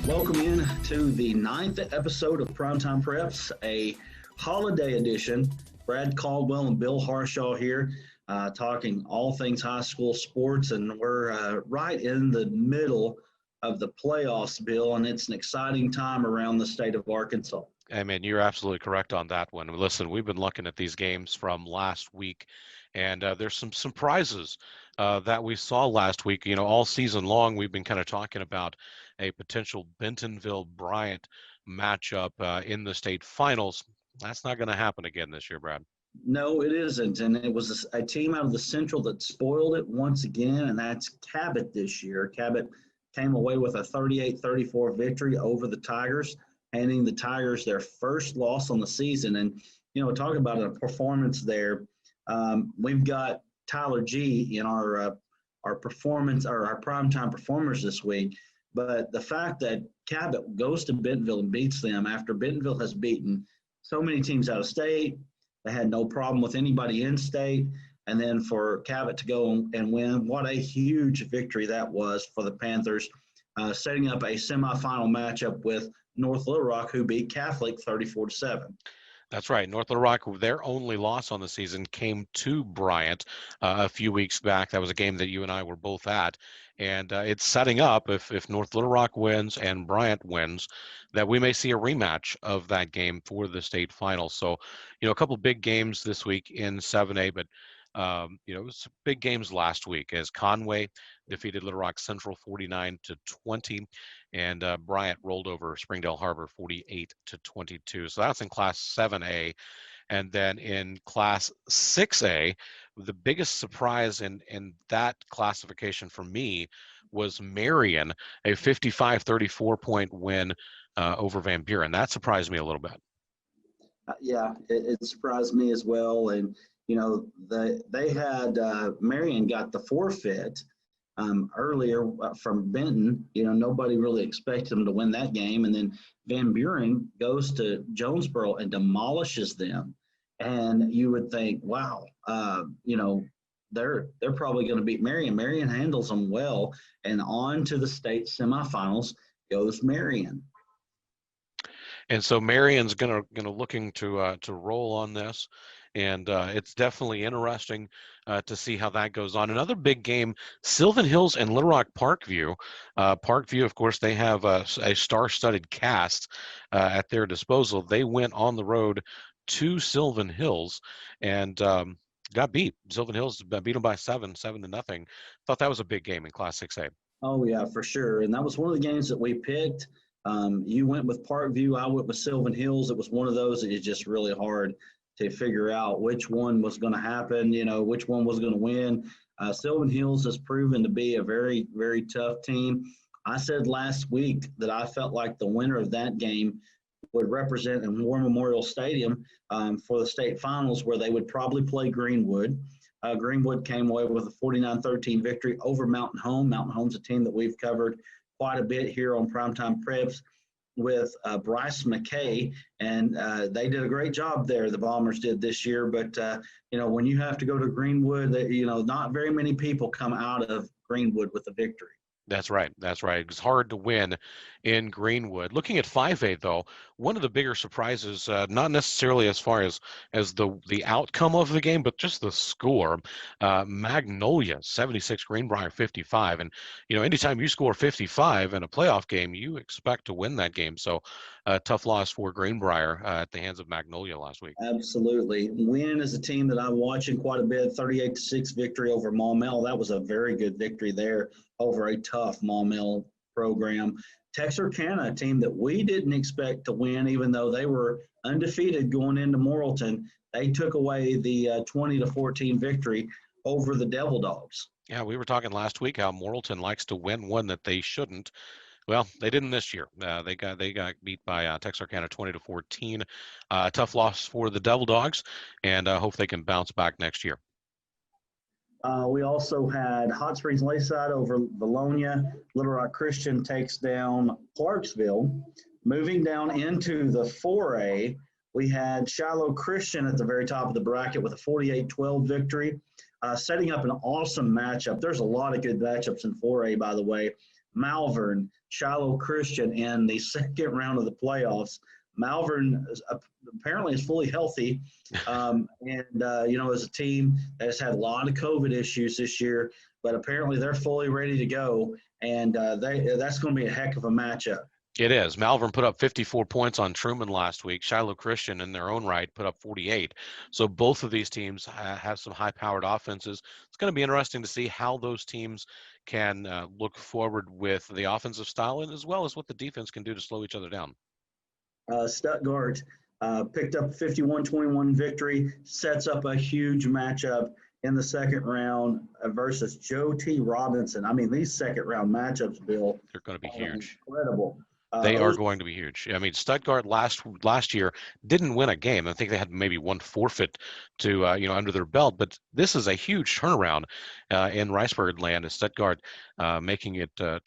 Welcome in to the 9th episode of Primetime Preps, a holiday edition. Brad Caldwell and Bill Harshaw here, talking all things high school sports, and we're right in the middle of the playoffs, Bill, and it's an exciting time around the state of Arkansas. I mean, you're absolutely correct on that one. Listen, we've been looking at these games from last week, and there's some surprises that we saw last week. You know, all season long, we've been kind of talking about a potential Bentonville-Bryant matchup in the state finals. That's not going to happen again this year, Brad. No, it isn't, and it was a team out of the Central that spoiled it once again, and that's Cabot this year. Cabot came away with a 38-34 victory over the Tigers, handing the Tigers their first loss on the season. And, you know, talk about a performance there. We've got Tyler G in our performance, or our primetime performers this week. But the fact that Cabot goes to Bentonville and beats them after Bentonville has beaten so many teams out of state, they had no problem with anybody in state. And then for Cabot to go and win, what a huge victory that was for the Panthers, setting up a semifinal matchup with North Little Rock, who beat Catholic 34-7. That's right. North Little Rock, their only loss on the season came to Bryant a few weeks back. That was a game that you and I were both at. And it's setting up, if North Little Rock wins and Bryant wins, that we may see a rematch of that game for the state final. So, you know, a couple big games this week in 7A, but you know, it was big games last week as Conway defeated Little Rock Central 49-20, and Bryant rolled over Springdale Harbor 48-22. So that's in Class 7A. And then in Class 6A, the biggest surprise in that classification for me was Marion, a 55-34 point win over Van Buren. That surprised me a little bit. Yeah, it surprised me as well. And you know, they had Marion got the forfeit earlier from Benton. You know, nobody really expected them to win that game. And then Van Buren goes to Jonesboro and demolishes them. And you would think, wow, you know, they're probably going to beat Marion. Marion handles them well. And on to the state semifinals goes Marion. And so Marion's gonna looking to roll on this. And it's definitely interesting to see how that goes on. Another big game, Sylvan Hills and Little Rock Parkview. Parkview, of course, they have a star-studded cast at their disposal. They went on the road to Sylvan Hills and got beat. Sylvan Hills beat them by 7-0. Thought that was a big game in Class 6A. Oh, yeah, for sure. And that was one of the games that we picked. You went with Parkview, I went with Sylvan Hills. It was one of those that is just really hard to figure out which one was going to happen, you know, which one was going to win. Sylvan Hills has proven to be a very, very tough team. I said last week that I felt like the winner of that game would represent in War Memorial Stadium for the state finals, where they would probably play Greenwood. Greenwood came away with a 49-13 victory over Mountain Home. Mountain Home's a team that we've covered quite a bit here on Primetime Preps with Bryce Mackey, and they did a great job there. The Bombers did this year, but you know, when you have to go to Greenwood, you know, not very many people come out of Greenwood with a victory. That's right. That's right. It's hard to win in Greenwood. Looking at 5A, though, one of the bigger surprises, not necessarily as far as the outcome of the game, but just the score. Magnolia 76, Greenbrier 55, and you know, anytime you score 55 in a playoff game, you expect to win that game. So, tough loss for Greenbrier at the hands of Magnolia last week. Absolutely. Wynn is a team that I'm watching quite a bit. 38-6 victory over Maumelle. That was a very good victory there over a tough Maumelle program. Texarkana, a team that we didn't expect to win, even though they were undefeated going into Morrilton. They took away the 20-14 victory over the Devil Dogs. Yeah, we were talking last week how Morrilton likes to win one that they shouldn't. Well, they didn't this year. They got beat by Texarkana 20-14. Tough loss for the Devil Dogs, and hope they can bounce back next year. We also had Hot Springs Lakeside over Valonia. Little Rock Christian takes down Clarksville. Moving down into the 4A, we had Shiloh Christian at the very top of the bracket with a 48-12 victory, setting up an awesome matchup. There's a lot of good matchups in 4A, by the way. Malvern, Shiloh Christian in the second round of the playoffs. Malvern apparently is fully healthy, as a team that has had a lot of COVID issues this year, but apparently they're fully ready to go, and that's going to be a heck of a matchup. It is. Malvern put up 54 points on Truman last week. Shiloh Christian, in their own right, put up 48. So both of these teams have some high-powered offenses. It's going to be interesting to see how those teams can look forward with the offensive style, and as well as what the defense can do to slow each other down. Stuttgart picked up a 51-21 victory, sets up a huge matchup in the second round versus Joe T. Robinson. I mean, these second-round matchups, Bill, they're going to be huge. Incredible. They are going to be huge. I mean, Stuttgart last year didn't win a game. I think they had maybe one forfeit to under their belt. But this is a huge turnaround in Riceburg land. Stuttgart making it to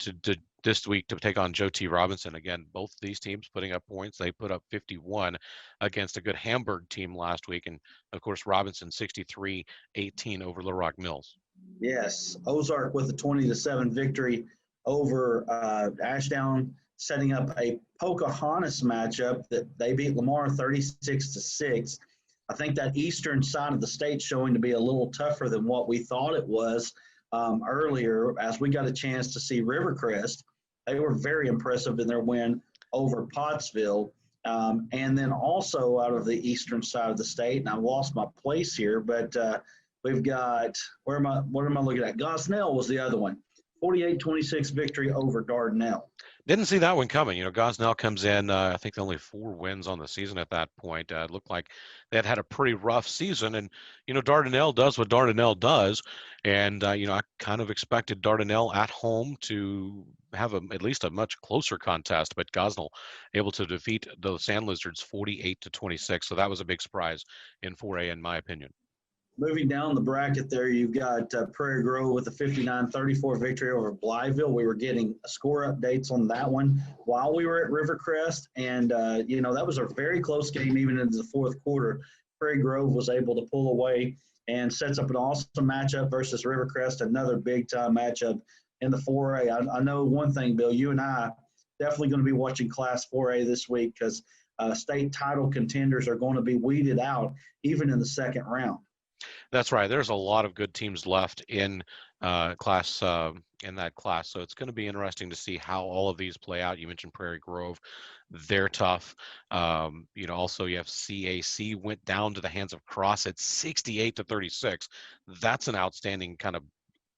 this week to take on Joe T. Robinson. Again, both these teams putting up points. They put up 51 against a good Hamburg team last week. And, of course, Robinson 63-18 over Little Rock Mills. Yes, Ozark with a 20-7 victory over Ashdown, setting up a Pocahontas matchup that they beat Lamar 36-6. I think that eastern side of the state showing to be a little tougher than what we thought it was earlier, as we got a chance to see Rivercrest. They were very impressive in their win over Pottsville. And then also out of the eastern side of the state, and I lost my place here, but we've got, what am I looking at? Gosnell was the other one. 48-26 victory over Dardanelle. Didn't see that one coming. Gosnell comes in, I think only 4 wins on the season at that point. It looked like they had a pretty rough season. And, Dardanelle does what Dardanelle does. And, I kind of expected Dardanelle at home to have at least a much closer contest. But Gosnell able to defeat the Sand Lizards 48-26. So that was a big surprise in 4A, in my opinion. Moving down the bracket there, you've got Prairie Grove with a 59-34 victory over Blytheville. We were getting score updates on that one while we were at Rivercrest. And, that was a very close game even into the fourth quarter. Prairie Grove was able to pull away and sets up an awesome matchup versus Rivercrest, another big-time matchup in the 4A. I know one thing, Bill, you and I definitely going to be watching Class 4A this week because state title contenders are going to be weeded out even in the second round. That's right. There's a lot of good teams left in that class. So it's going to be interesting to see how all of these play out. You mentioned Prairie Grove. They're tough. Also you have CAC went down to the hands of Cross at 68-36. That's an outstanding kind of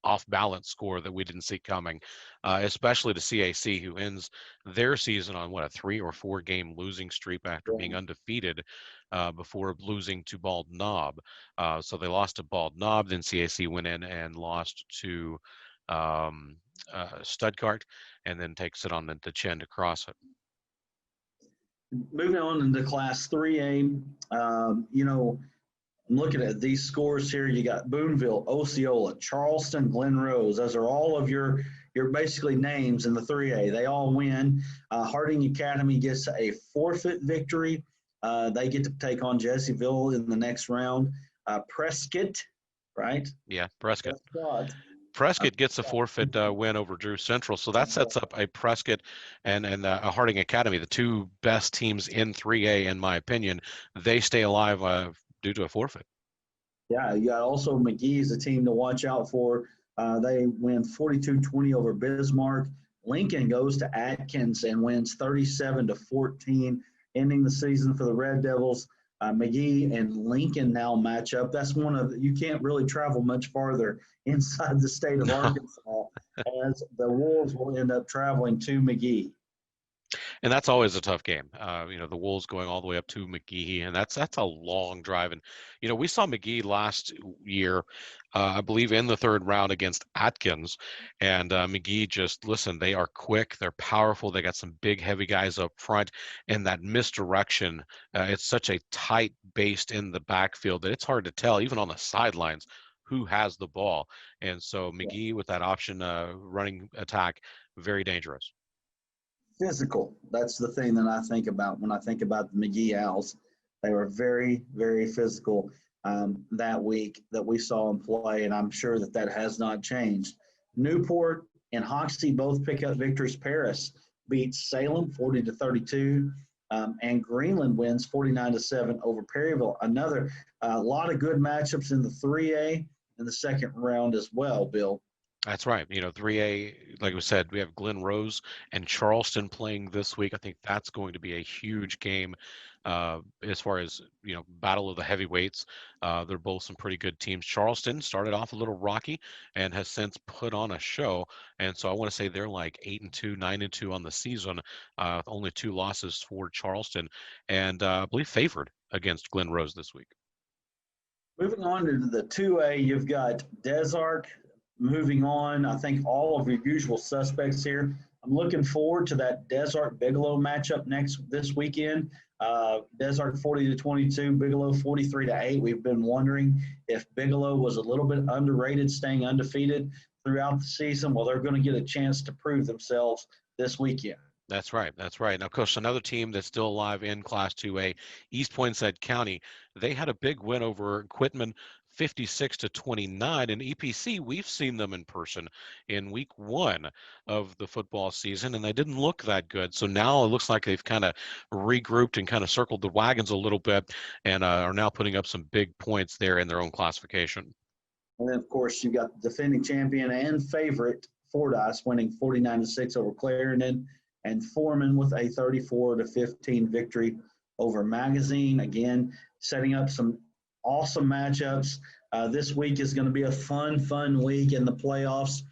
off-balance score that we didn't see coming, especially to CAC, who ends their season on a 3 or 4 game losing streak after being undefeated before losing to Bald Knob. So they lost to Bald Knob, then CAC went in and lost to Stuttgart, and then takes it on the chin to Cross it. Moving on into Class 3A, I'm looking at these scores here. You got Boonville, Osceola, Charleston, Glen Rose. Those are all of your basically names in the 3A. They all win. Harding Academy gets a forfeit victory. They get to take on Jessieville in the next round. Prescott, right? Yeah, Prescott. Prescott gets a forfeit win over Drew Central. So that sets up a Prescott and a Harding Academy, the two best teams in 3A, in my opinion. They stay alive due to a forfeit. Yeah, you got also McGee's a team to watch out for. They win 42-20 over Bismarck. Lincoln goes to Atkins and wins 37-14, ending the season for the Red Devils. McGee and Lincoln now match up. That's you can't really travel much farther inside the state of Arkansas, as the Wolves will end up traveling to McGee. And that's always a tough game. The Wolves going all the way up to McGee, and that's a long drive. And, we saw McGee last year, I believe in the third round against Atkins, and McGee they are quick, they're powerful, they got some big, heavy guys up front, and that misdirection, it's such a tight base in the backfield that it's hard to tell, even on the sidelines, who has the ball. And so McGee with that option running attack, very dangerous. Physical. That's the thing that I think about when I think about the McGee Owls. They were very, very physical that week that we saw them play, and I'm sure that has not changed. Newport and Hoxie both pick up victories. Paris beats Salem 40-32, and Greenland wins 49-7 over Perryville. Another lot of good matchups in the 3A in the second round as well, Bill. That's right. 3A, like we said, we have Glen Rose and Charleston playing this week. I think that's going to be a huge game as far as, battle of the heavyweights. They're both some pretty good teams. Charleston started off a little rocky and has since put on a show. And so I want to say they're like 8-2, 9-2 on the season, only 2 losses for Charleston, and I believe favored against Glen Rose this week. Moving on to the 2A, you've got Desark. Moving on, I think all of your usual suspects here. I'm looking forward to that Desark-Bigelow matchup this weekend. Desark 40-22, Bigelow 43-8. We've been wondering if Bigelow was a little bit underrated, staying undefeated throughout the season. Well, they're going to get a chance to prove themselves this weekend. That's right. Now, Coach, another team that's still alive in Class 2A, East Poinsett County, they had a big win over Quitman, 56-29. In EPC, we've seen them in person in week 1 of the football season, and they didn't look that good. So now it looks like they've kind of regrouped and kind of circled the wagons a little bit and are now putting up some big points there in their own classification. And then, of course, you've got the defending champion and favorite Fordyce winning 49-6 over Clarendon, and Foreman with a 34-15 victory over Magazine. Again, setting up some awesome matchups. This week is going to be a fun week in the playoffs.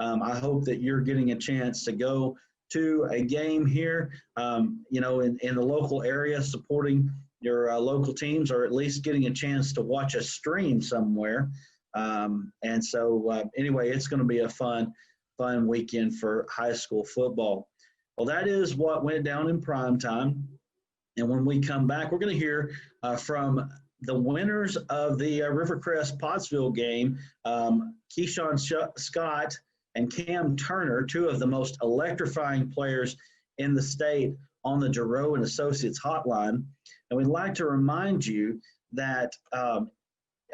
I hope that you're getting a chance to go to a game here, in the local area, supporting your local teams, or at least getting a chance to watch a stream somewhere. Anyway, it's going to be a fun weekend for high school football. Well, that is what went down in primetime. And when we come back, we're going to hear from the winners of the Rivercrest Pottsville game, Keyshawn Scott and Cam Turner, 2 of the most electrifying players in the state, on the Giroux and Associates hotline. And we'd like to remind you that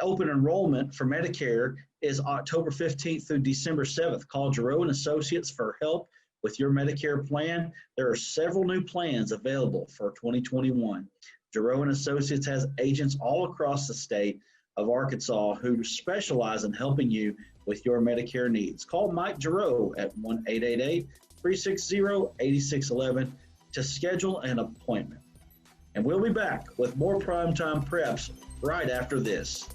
open enrollment for Medicare is October 15th through December 7th. Call Giroux and Associates for help with your Medicare plan. There are several new plans available for 2021. Giroux and Associates has agents all across the state of Arkansas who specialize in helping you with your Medicare needs. Call Mike Giroux at 1-888-360-8611 to schedule an appointment. And we'll be back with more Primetime Preps right after this.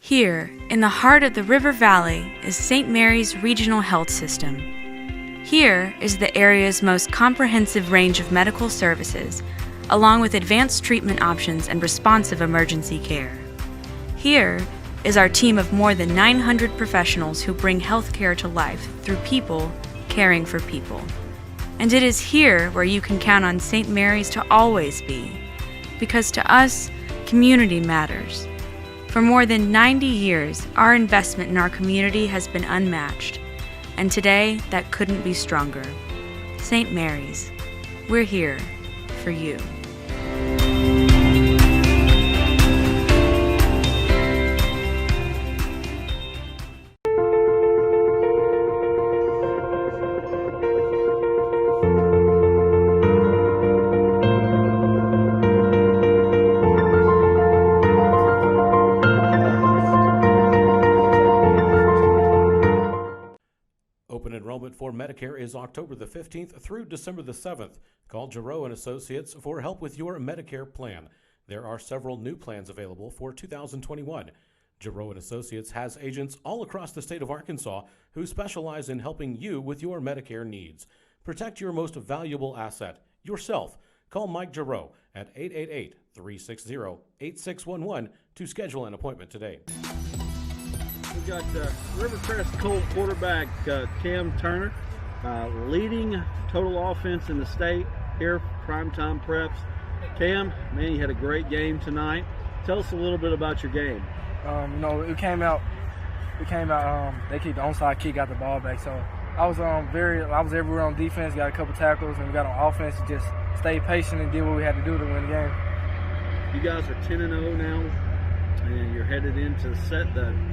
Here, in the heart of the River Valley, is St. Mary's Regional Health System. Here is the area's most comprehensive range of medical services, along with advanced treatment options and responsive emergency care. Here is our team of more than 900 professionals who bring healthcare to life through people caring for people. And it is here where you can count on St. Mary's to always be, because to us, community matters. For more than 90 years, our investment in our community has been unmatched, and today that couldn't be stronger. St. Mary's, we're here for you. Enrollment for Medicare is October the 15th through December the 7th. Call Giroux and Associates for help with your Medicare plan. There are several new plans available for 2021. Giroux and Associates has agents all across the state of Arkansas who specialize in helping you with your Medicare needs. Protect your most valuable asset, yourself. Call Mike Giroux at 888-360-8611 to schedule an appointment today. We've got Rivercrest Colt quarterback Cam Turner, leading total offense in the state here for Primetime Preps. Cam, man, you had a great game tonight. Tell us a little bit about your game. It came out. They kicked the onside kick, got the ball back. So I was everywhere on defense, got a couple tackles, and we got on offense and just stayed patient and did what we had to do to win the game. You guys are 10-0 now. and you're headed into the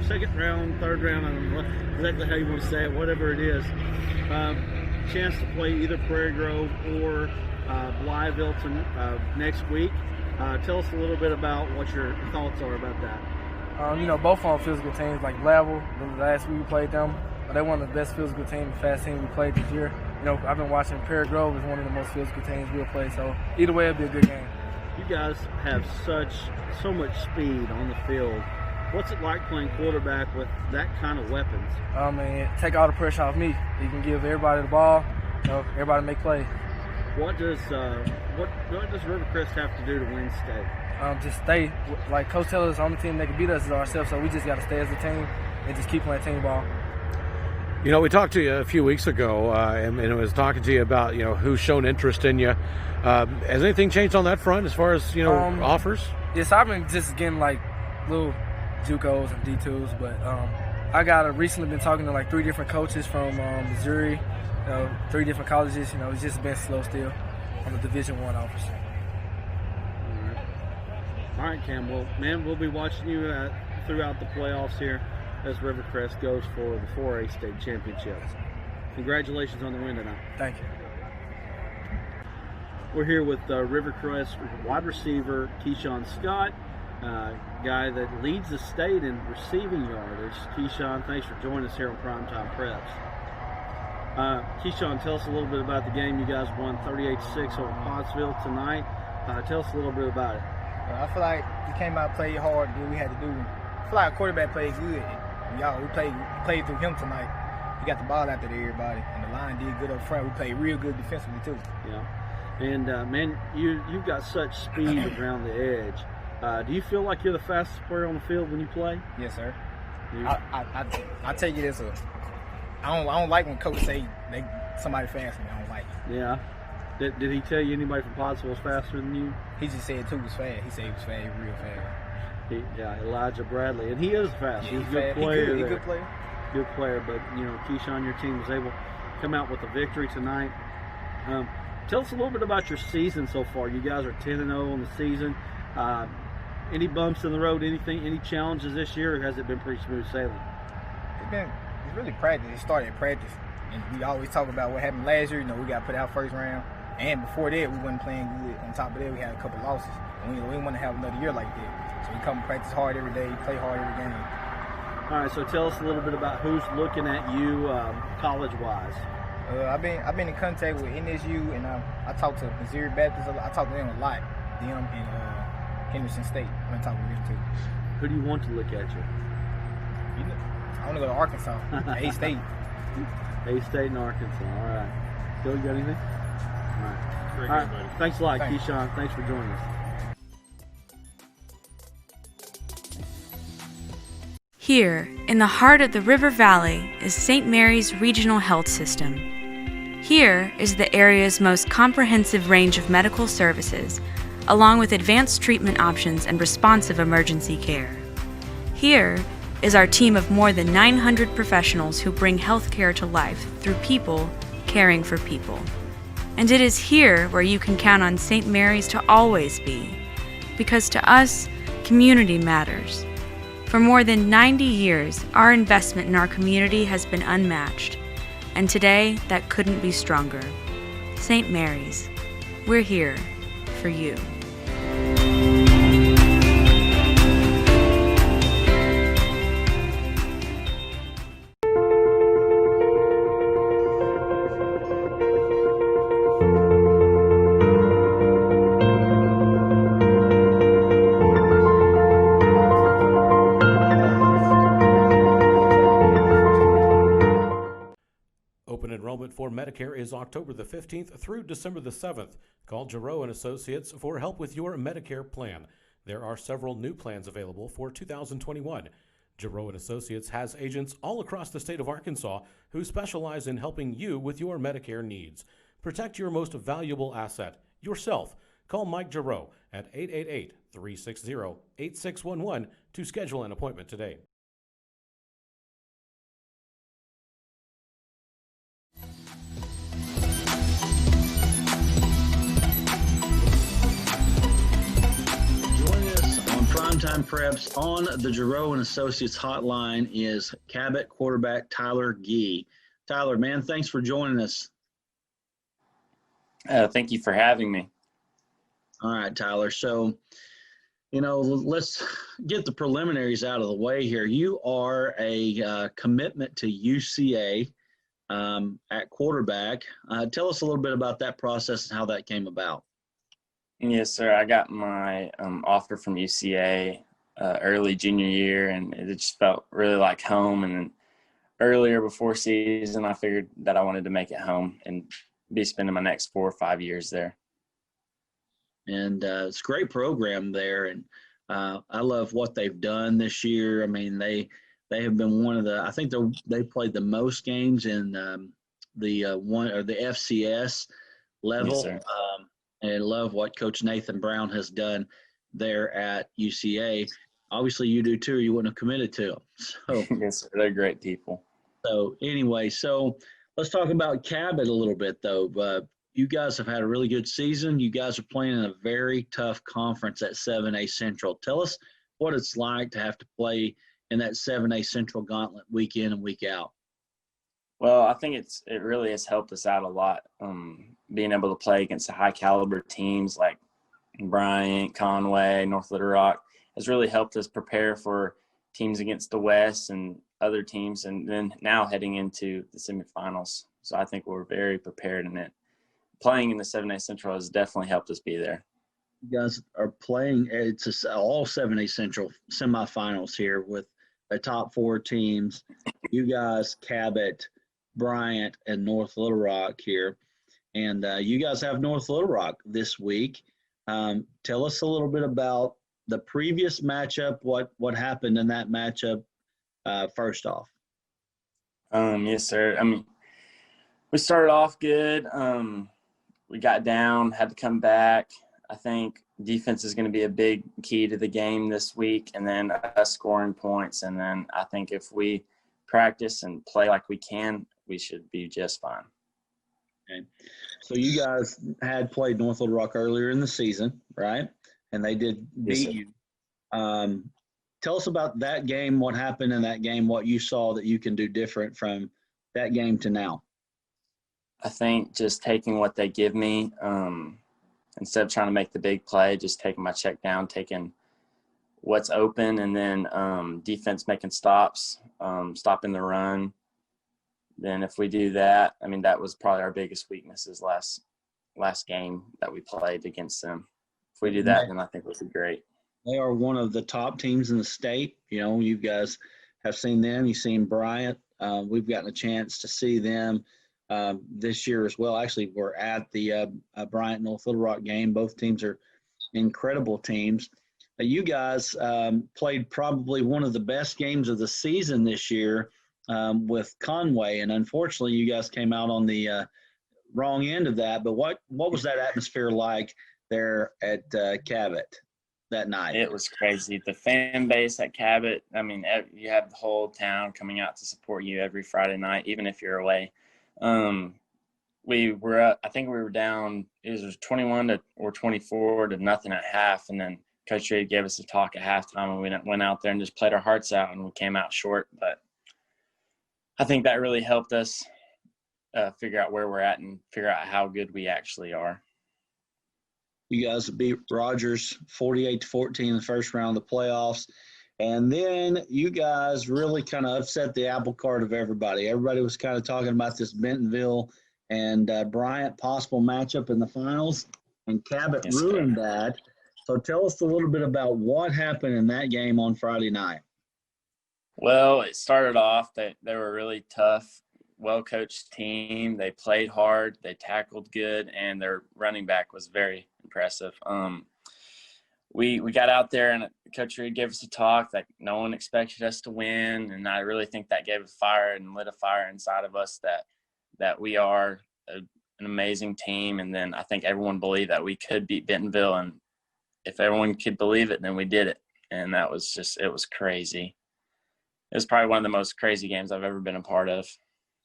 second round, third round, I don't know exactly how you want to say it, whatever it is. Chance to play either Prairie Grove or Blytheville next week. Tell us a little bit about what your thoughts are about that. Both of them physical teams, like Level, the last week we played them. They're one of the best physical teams, fast teams we played this year. I've been watching Prairie Grove is one of the most physical teams we'll play, so either way it'll be a good game. You guys have so much speed on the field. What's it like playing quarterback with that kind of weapons? Take all the pressure off me. You can give everybody the ball, everybody make plays. What does Rivercrest have to do to win state? Just stay. Like Coach tells us, the only team that can beat us is ourselves, so we just got to stay as a team and just keep playing team ball. We talked to you a few weeks ago, and I was talking to you about, who's shown interest in you. Has anything changed on that front as far as, offers? Yes, I've been just getting, little JUCOs and D2s, but I recently been talking to, 3 different coaches from Missouri, 3 different colleges. It's just been slow still on the Division I offers. All right, Cam. Well, man, we'll be watching you throughout the playoffs here as Rivercrest goes for the 4A state championship. Congratulations on the win tonight. Thank you. We're here with Rivercrest wide receiver Keyshawn Scott, guy that leads the state in receiving yardage. Keyshawn, thanks for joining us here on Primetime Preps. Keyshawn, tell us a little bit about the game. You guys won 38-6 over Pottsville tonight. Tell us a little bit about it. I feel like we came out and played hard, did what we had to do. I feel like our quarterback played good. We played through him tonight. He got the ball out there to everybody, and the line did good up front. We played real good defensively too. Yeah, and man, you've got such speed around the edge. Do you feel like you're the fastest player on the field when you play? Yes, sir. I take it as I don't like when coaches say somebody faster than me. I don't like it. Yeah. Did he tell you anybody from Pottsville was faster than you? He just said two was fast. He said he was fast, real fast. Elijah Bradley, and he is fast. Yeah, he's a good player. He's a good player. Good player, but Keyshawn, your team was able to come out with a victory tonight. Tell us a little bit about your season so far. You guys are 10-0 on the season. Any bumps in the road? Any challenges this year, or has it been pretty smooth sailing? It's really practice. It started at practice, and we always talk about what happened last year. We got put out first round. And before that, we wasn't playing good. On top of that, we had a couple losses. And we didn't want to have another year like that. So we come and practice hard every day, play hard every game. All right, so tell us a little bit about who's looking at you college-wise. I've been in contact with NSU, and I talked to Missouri Baptist. I talked to them a lot. Them and Henderson State. I'm going to talk with them too. Who do you want to look at you? I want to go to Arkansas, A-State. A-State and Arkansas. All right. Bill, you got anything? All right. Very All good, right. buddy. Thanks a lot, Thanks. Keyshawn. Thanks for joining us. Here, in the heart of the River Valley, is St. Mary's Regional Health System. Here is the area's most comprehensive range of medical services, along with advanced treatment options and responsive emergency care. Here is our team of more than 900 professionals who bring healthcare to life through people caring for people. And it is here where you can count on St. Mary's to always be, because to us, community matters. For more than 90 years, our investment in our community has been unmatched, and today that couldn't be stronger. St. Mary's, we're here for you. Open enrollment for Medicare is October the 15th through December the 7th. Call Giroux and Associates for help with your Medicare plan. There are several new plans available for 2021. Giroux and Associates has agents all across the state of Arkansas who specialize in helping you with your Medicare needs. Protect your most valuable asset, yourself. Call Mike Giroux at 888-360-8611 to schedule an appointment today. Join us on Primetime Primetime Preps on the Giroux and Associates hotline is Cabot quarterback Tyler Gee. Tyler, man, thanks for joining us. Thank you for having me. All right, Tyler. So, let's get the preliminaries out of the way here. You are a commitment to UCA at quarterback. Tell us a little bit about that process and how that came about. Yes, sir. I got my offer from UCA early junior year, and it just felt really like home. And then earlier before season, I figured that I wanted to make it home and be spending my next 4 or 5 years there. And it's a great program there, and I love what they've done this year. I mean, they have been one of the. I think they played the most games in the FCS level. Yes, sir. And I love what Coach Nathan Brown has done there at UCA. Obviously, you do too. You wouldn't have committed to them. So Yes, sir. They're great people. So anyway, let's talk about Cabot a little bit, though. You guys have had a really good season. You guys are playing in a very tough conference at 7A Central. Tell us what it's like to have to play in that 7A Central gauntlet week in and week out. Well, I think it really has helped us out a lot. Being able to play against the high caliber teams like Bryant, Conway, North Little Rock has really helped us prepare for teams against the West and other teams, and then now heading into the semifinals. So I think we're very prepared in it. Playing in the 7A Central has definitely helped us be there. You guys are playing it's all 7A Central semifinals here with the top 4 teams. You guys, Cabot, Bryant, and North Little Rock here. And you guys have North Little Rock this week. Tell us a little bit about the previous matchup, what happened in that matchup first off. Yes, sir. I mean, we started off good. We got down, had to come back. I think defense is going to be a big key to the game this week, and then us scoring points. And then I think if we practice and play like we can, we should be just fine. Okay. So you guys had played North Little Rock earlier in the season, right? And they did beat you. Tell us about that game, what happened in that game, what you saw that you can do different from that game to now. I think just taking what they give me, instead of trying to make the big play, just taking my check down, taking what's open, and then defense making stops, stopping the run. Then if we do that, I mean, that was probably our biggest weaknesses last game that we played against them. If we do that, then I think we'll be great. They are one of the top teams in the state. You guys have seen them. You've seen Bryant. We've gotten a chance to see them this year as well. Actually, we're at the Bryant North Little Rock game. Both teams are incredible teams. You guys played probably one of the best games of the season this year with Conway, and unfortunately, you guys came out on the wrong end of that. But what was that atmosphere like there at Cabot that night? It was crazy. The fan base at Cabot, I mean, you have the whole town coming out to support you every Friday night, even if you're away. We were I think we were down, it was 21 or 24 to nothing at half, and then Coach Reed gave us a talk at halftime, and we went out there and just played our hearts out, and we came out short. But I think that really helped us figure out where we're at and figure out how good we actually are. You guys beat Rogers 48-14 in the first round of the playoffs. And then you guys really kind of upset the apple cart of everybody. Everybody was kind of talking about this Bentonville and Bryant possible matchup in the finals, and Cabot ruined that. So tell us a little bit about what happened in that game on Friday night. Well, it started off that they were a really tough, well-coached team. They played hard, they tackled good, and their running back was very impressive. We got out there, and Coach Reed gave us a talk that no one expected us to win, and I really think that gave a fire and lit a fire inside of us that we are an amazing team. And then I think everyone believed that we could beat Bentonville, and if everyone could believe it, then we did it. And that was it was crazy. It was probably one of the most crazy games I've ever been a part of.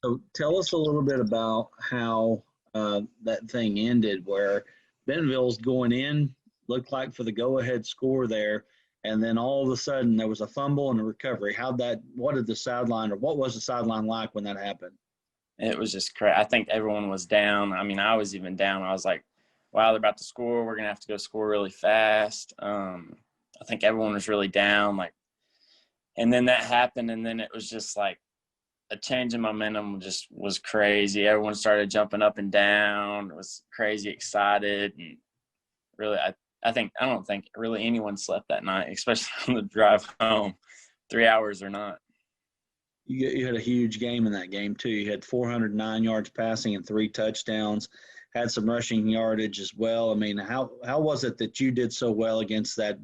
So tell us a little bit about how that thing ended, where Bentonville's going in, looked like for the go-ahead score there, and then all of a sudden there was a fumble and a recovery. What was the sideline like when that happened? It was just crazy. I think everyone was down. I mean, I was even down. I was like, wow, they're about to score. We're going to have to go score really fast. I think everyone was really down. And then that happened, and then it was just like a change in momentum just was crazy. Everyone started jumping up and down. It was crazy excited. And really, I don't think really anyone slept that night, especially on the drive home, 3 hours or not. You had a huge game in that game too. You had 409 yards passing and 3 touchdowns, had some rushing yardage as well. I mean, how was it that you did so well against that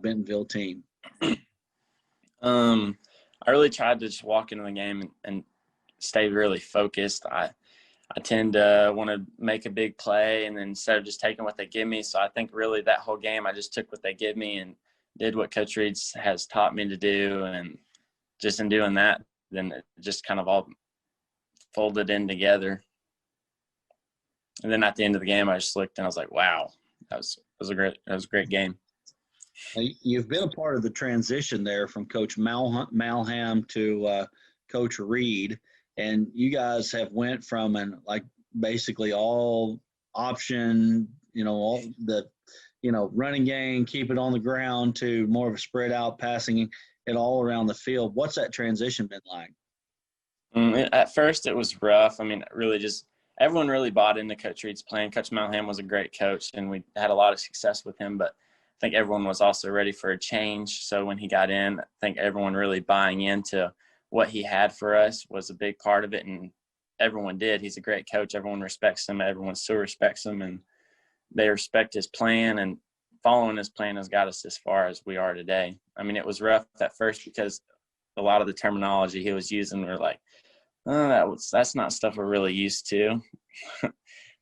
Bentonville team? I really tried to just walk into the game and stay really focused. I tend to want to make a big play, and then instead of just taking what they give me. So I think really that whole game I just took what they give me and did what Coach Reed has taught me to do. And just in doing that, then it just kind of all folded in together. And then at the end of the game, I just looked and I was like, wow, that was a great game. You've been a part of the transition there from Coach Malham to Coach Reed, and you guys have went from basically all option, all the, running game, keep it on the ground, to more of a spread out passing it all around the field. What's that transition been like? At first it was rough. I mean, really just everyone really bought into Coach Reed's plan. Coach Malham was a great coach, and we had a lot of success with him, but I think everyone was also ready for a change. So when he got in, I think everyone really buying into what he had for us was a big part of it, and everyone did. He's a great coach. Everyone respects him. Everyone still respects him, and they respect his plan, and following his plan has got us as far as we are today. I mean, it was rough at first because a lot of the terminology he was using were like, oh, that's not stuff we're really used to,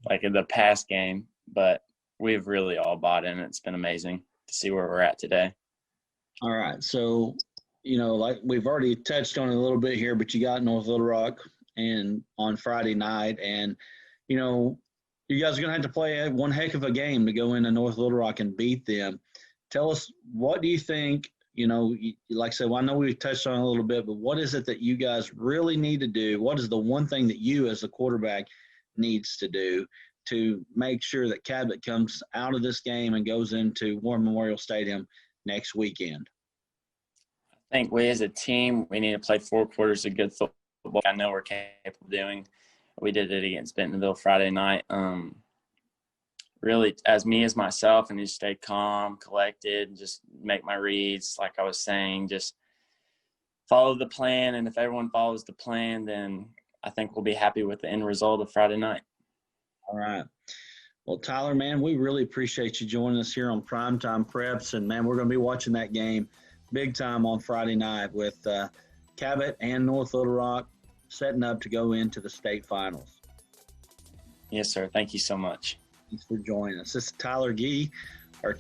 like in the past game. But we've really all bought in. It's been amazing to see where we're at today. All right. So, like we've already touched on it a little bit here, but you got North Little Rock and on Friday night, and, you guys are going to have to play one heck of a game to go into North Little Rock and beat them. Tell us, what do you think, like I said, well, I know we've touched on it a little bit, but what is it that you guys really need to do? What is the one thing that you as a quarterback needs to do to make sure that Cabot comes out of this game and goes into War Memorial Stadium next weekend? I think we as a team, we need to play 4 quarters of good football. I know we're capable of doing. We did it against Bentonville Friday night. Really, as myself, and just stay calm, collected, and just make my reads. Like I was saying, just follow the plan. And if everyone follows the plan, then I think we'll be happy with the end result of Friday night. All right. Well, Tyler, man, we really appreciate you joining us here on Primetime Preps. And, man, we're going to be watching that game big time on Friday night with Cabot and North Little Rock setting up to go into the state finals. Yes, sir. Thank you so much. Thanks for joining us. This is Tyler G, of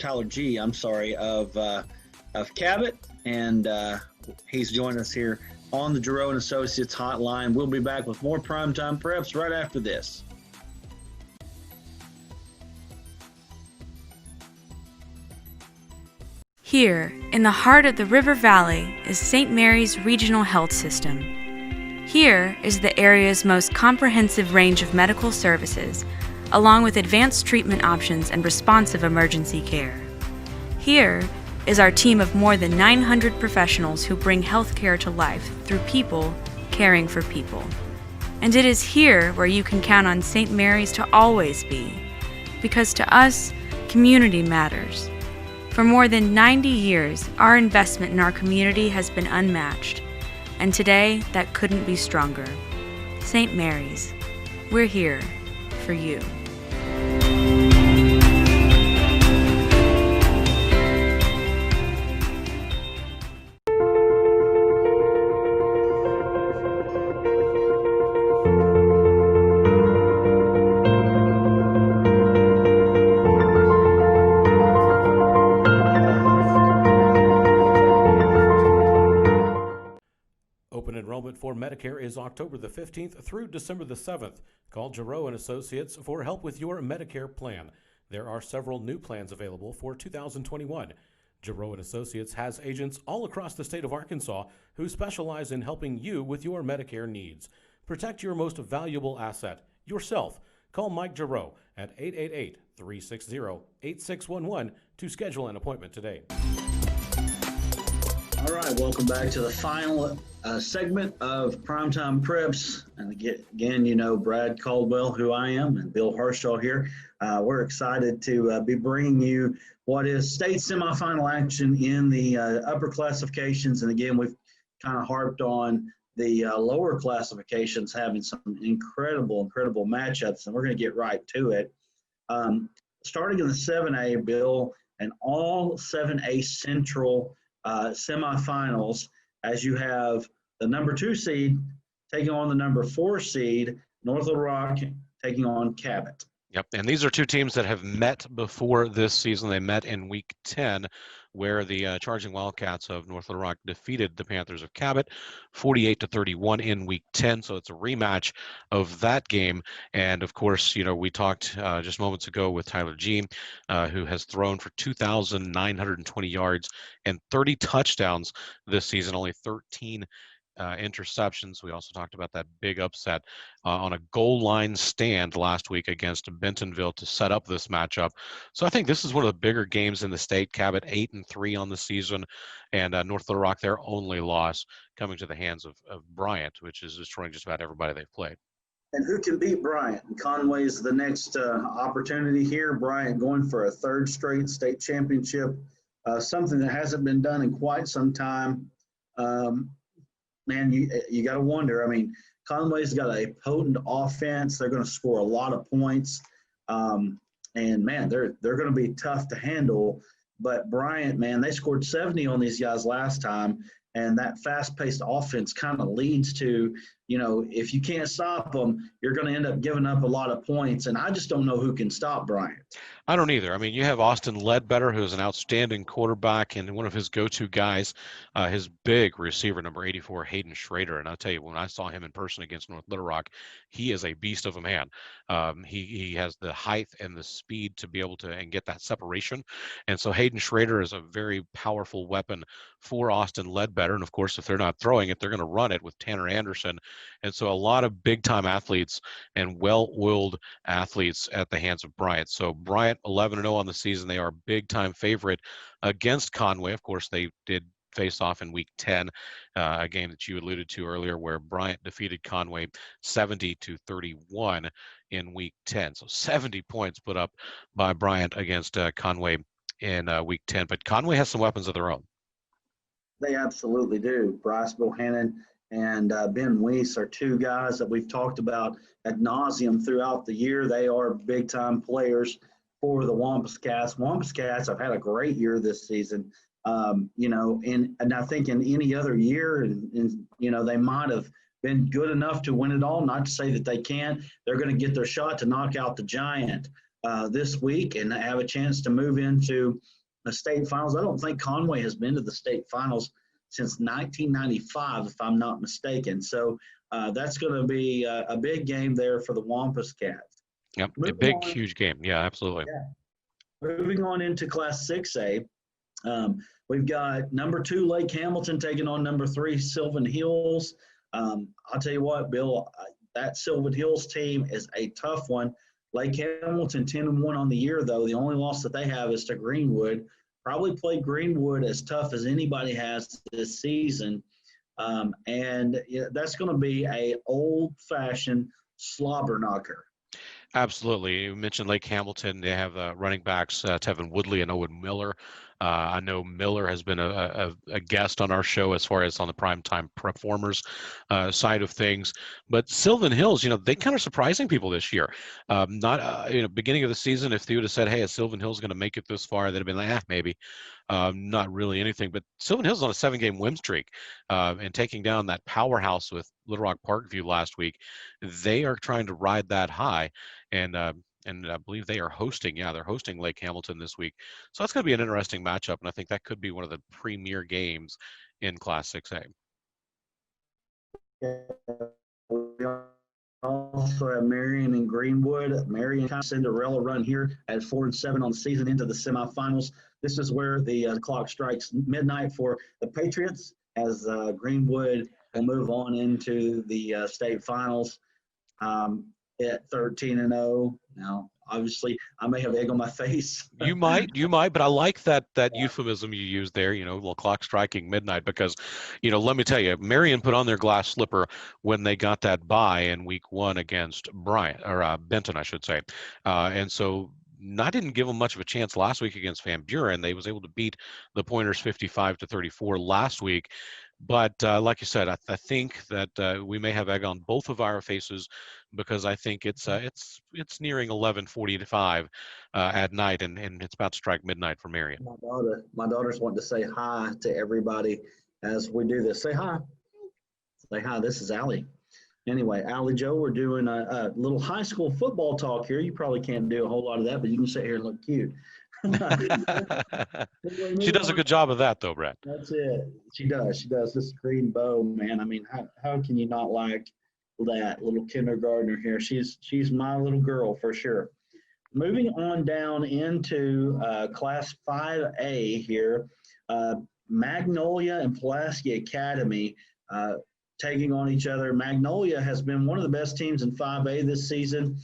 Cabot, and he's joining us here on the Giroux & Associates hotline. We'll be back with more Primetime Preps right after this. Here, in the heart of the River Valley, is St. Mary's Regional Health System. Here is the area's most comprehensive range of medical services, along with advanced treatment options and responsive emergency care. Here is our team of more than 900 professionals who bring healthcare to life through people caring for people. And it is here where you can count on St. Mary's to always be, because to us, community matters. For more than 90 years, our investment in our community has been unmatched, and today that couldn't be stronger. St. Mary's, we're here for you. Open enrollment for Medicare is October the 15th through December the 7th. Call Giroux & Associates for help with your Medicare plan. There are several new plans available for 2021. Giroux and Associates has agents all across the state of Arkansas who specialize in helping you with your Medicare needs. Protect your most valuable asset, yourself. Call Mike Giroux at 888-360-8611 to schedule an appointment today. All right, welcome back to the final segment of Primetime Preps. And again, you know Brad Caldwell, who I am, and Bill Harshaw here. We're excited to be bringing you what is state semifinal action in the upper classifications. And again, we've kind of harped on the lower classifications having some incredible matchups, and we're going to get right to it. Starting in the 7A, Bill, and all 7A Central semifinals, as you have the number 2 seed taking on the number 4 seed, North Little Rock taking on Cabot. Yep, and these are two teams that have met before this season. They met in Week 10, where the Charging Wildcats of North Little Rock defeated the Panthers of Cabot 48-31 in Week 10. So it's a rematch of that game. And of course, you know, we talked just moments ago with Tyler G, who has thrown for 2,920 yards and 30 touchdowns this season, only 13 interceptions. We also talked about that big upset on a goal line stand last week against Bentonville to set up this matchup. So I think this is one of the bigger games in the state. Cabot 8-3 on the season, and North Little Rock, their only loss coming to the hands of Bryant, which is destroying just about everybody they've played. And who can beat Bryant? Conway's the next opportunity here. Bryant going for a 3rd straight state championship, something that hasn't been done in quite some time. Man, you got to wonder. I mean, Conway's got a potent offense. They're going to score a lot of points. And, man, they're going to be tough to handle. But Bryant, man, they scored 70 on these guys last time. And that fast-paced offense kind of leads to, you know, if you can't stop them, you're going to end up giving up a lot of points. And I just don't know who can stop Bryant. I don't either. I mean, you have Austin Ledbetter, who's an outstanding quarterback, and one of his go-to guys, his big receiver, number 84, Hayden Schrader. And I'll tell you, when I saw him in person against North Little Rock, he is a beast of a man. He has the height and the speed to be able to and get that separation. And so Hayden Schrader is a very powerful weapon for Austin Ledbetter. And of course, if they're not throwing it, they're going to run it with Tanner Anderson. And so a lot of big-time athletes and well-oiled athletes at the hands of Bryant. So Bryant 11-0 on the season. They are a big-time favorite against Conway. Of course, they did face off in Week 10, a game that you alluded to earlier, where Bryant defeated Conway 70-31 in Week 10. So 70 points put up by Bryant against Conway in Week 10. But Conway has some weapons of their own. They absolutely do. Bryce Bohannon and Ben Weiss are two guys that we've talked about ad nauseum throughout the year. They are big-time players for the Wampus Cats. Wampus Cats have had a great year this season. You know, and I think in any other year, and you know, they might have been good enough to win it all. Not to say that they can't. They're going to get their shot to knock out the Giant this week and have a chance to move into the state finals. I don't think Conway has been to the state finals since 1995, if I'm not mistaken. So that's going to be a big game there for the Wampus Cats. Yep, a big, huge game. Yeah, absolutely. Yeah. Moving on into Class 6A, we've got number 2 Lake Hamilton taking on number 3 Sylvan Hills. I'll tell you what, Bill, that Sylvan Hills team is a tough one. Lake Hamilton 10-1 on the year, though. The only loss that they have is to Greenwood. Probably played Greenwood as tough as anybody has this season. And that's going to be a old-fashioned slobber knocker. Absolutely. You mentioned Lake Hamilton. They have running backs, Tevin Woodley and Owen Miller. I know Miller has been a guest on our show as far as on the Primetime Performers side of things. But Sylvan Hills, you know, they kind of surprising people this year. Beginning of the season, if they would have said, hey, is Sylvan Hills going to make it this far, they'd have been like, maybe. Not really anything. But Sylvan Hills on a 7-game win streak and taking down that powerhouse with Little Rock Parkview last week. They are trying to ride that high. And I believe they are hosting. Yeah, they're hosting Lake Hamilton this week. So that's going to be an interesting matchup, and I think that could be one of the premier games in Class 6A. We also have Marion and Greenwood. Marion kind of Cinderella run here at 4-7 on the season into the semifinals. this is where the clock strikes midnight for the Patriots as Greenwood will move on into the state finals at 13-0. Now, obviously, I may have egg on my face. You might, but I like that euphemism you used there, little clock striking midnight, because, let me tell you, Marion put on their glass slipper when they got that bye in week 1 against Benton, I should say. And so I didn't give them much of a chance last week against Van Buren. They was able to beat the Pointers 55-34 last week. But like you said, I think that we may have egg on both of our faces, because I think it's nearing 11:45 at night, and it's about to strike midnight for Marion. My daughter's wanting to say hi to everybody as we do this. Say hi. Say hi. This is Allie. Anyway, Allie Joe, we're doing a little high school football talk here. You probably can't do a whole lot of that, but you can sit here and look cute. She does a good job of that, though, Brett. That's it. She does. This green bow, man. I mean, how can you not like that little kindergartner here? She's my little girl for sure. Moving on down into Class 5A here, Magnolia and Pulaski Academy taking on each other. Magnolia has been one of the best teams in 5A this season.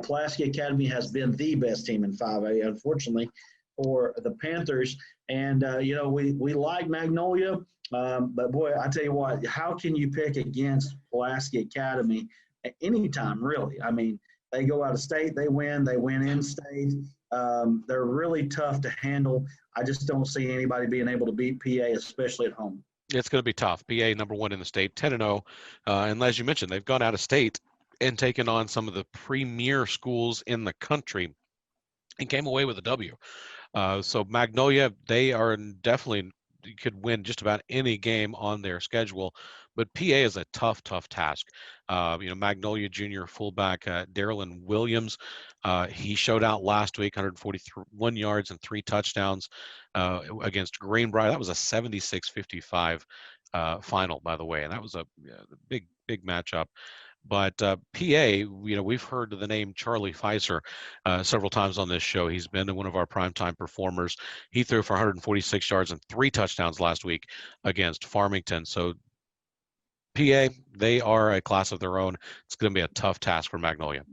Pulaski Academy has been the best team in 5A, unfortunately, for the Panthers. And, we like Magnolia, but, boy, I tell you what, how can you pick against Pulaski Academy at any time, really? I mean, they go out of state, they win in state. They're really tough to handle. I just don't see anybody being able to beat PA, especially at home. It's going to be tough. PA number 1 in the state, 10-0. And as you mentioned, they've gone out of state and taken on some of the premier schools in the country and came away with a W. So Magnolia, they are definitely could win just about any game on their schedule, but PA is a tough task. Magnolia junior fullback Darylyn Williams, he showed out last week, 141 yards and 3 touchdowns against Greenbrier. That was a 76-55 final, by the way, and that was a big matchup. But PA, we've heard the name Charlie Feiser several times on this show. He's been one of our primetime performers. He threw for 146 yards and 3 touchdowns last week against Farmington. So PA, they are a class of their own. It's going to be a tough task for Magnolia.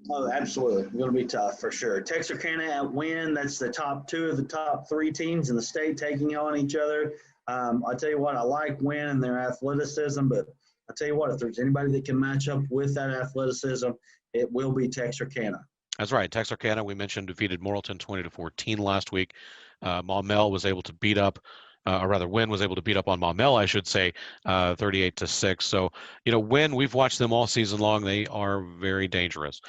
Oh, absolutely. It's going to be tough for sure. Texarkana at Wynn, that's the top 2 of the top 3 teams in the state taking on each other. I'll tell you what, I like Wynn and their athleticism, but I'll tell you what, if there's anybody that can match up with that athleticism, it will be Texarkana. That's right. Texarkana, we mentioned, defeated Morrilton 20-14 last week. Maumelle was able to beat up, Wynn was able to beat up on Maumelle, I should say, 38-6. So, Wynn, we've watched them all season long. They are very dangerous.